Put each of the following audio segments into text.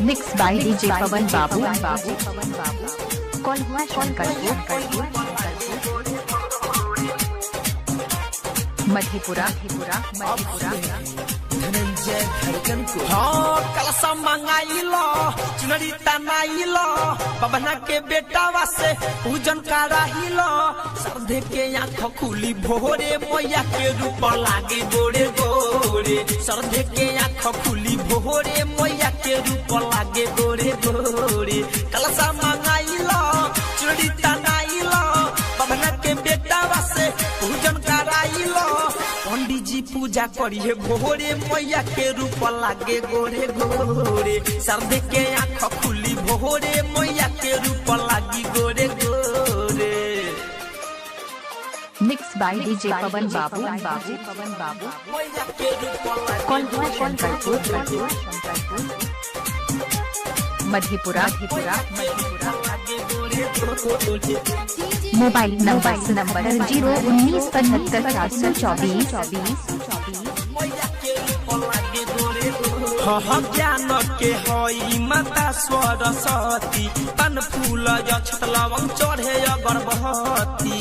Mix by DJ पवन बाबू। Call हुआ मधेपुरा। धनंजय धड़कन को हाँ कलसा मंगाइलो चुनरी तनाइलो बबना के बेटा वासे पूजन कराहिलो श्रद्धे के आँख खुली भोरे मैया के रूप लागे गोरे गोरे श्रद्धे के आँख खुली भोरे मैया के रूप लागे गोरे गोरे कलसा मंगाइलो चुनरी तनाइलो बबना के बेटा वासे पूजन कराइलो पंडित जी पूजा करिए भोरे मैया के रूप लागे गोरे गोरे श्रद्धे के आँख खुली भोरे मैया के रूप लागी गोरे गोरे। मिक्स बाय डीजे पवन बाबू। कॉल हुआ मधेपुरा। Mobile number 01975 424। ज्ञान के हई माता सरस्वती पन फूल अक्षत लवंग चढ़े अगरबत्ती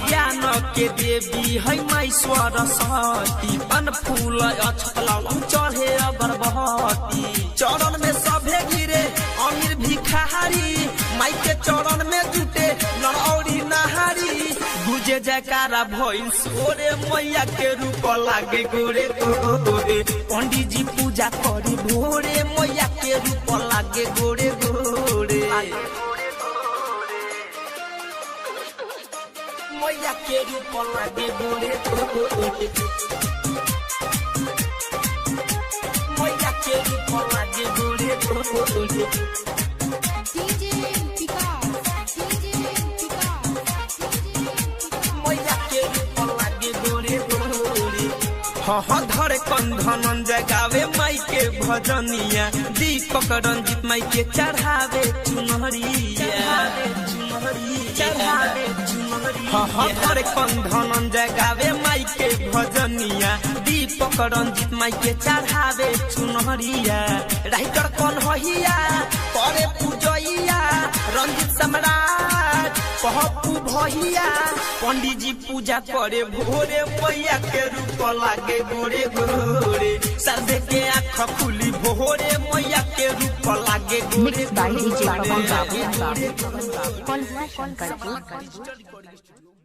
ज्ञान के देवी है माई सरस्वती पन फूल अक्षत लवंग चढ़े अगरबत्ती चरण में सभे गिरे अमीर भिखारी माई के चरण में जुटे नरौरी नहारी गुजे जयकारा भइल सोरे मैया के रूप लागे गोरे गोरे पंडित जी पूजा करी भोरे मैया के रूप लागे गोरे गोरे मैया के रूप लागे गोरे गोरे मैया के रूप लागे गोरे गोरे। धरे कंधन जगावे माई के भजनिया दीपक रंजित माई के चढ़ावे चुनरिया धरे कंधन जगावे माई के भजनिया दीपक रंजित माई के चढ़ावे चुनरिया राइटर कौन होइया करे पूजैया रंजित सम्राट पप्पू भैया पंडित जी पूजा करे भोरे मैया के रूप लागे गोरे गोरे श्रद्धे के आँख खुली भोरे मैया के रूप लागे गोरे गोरे।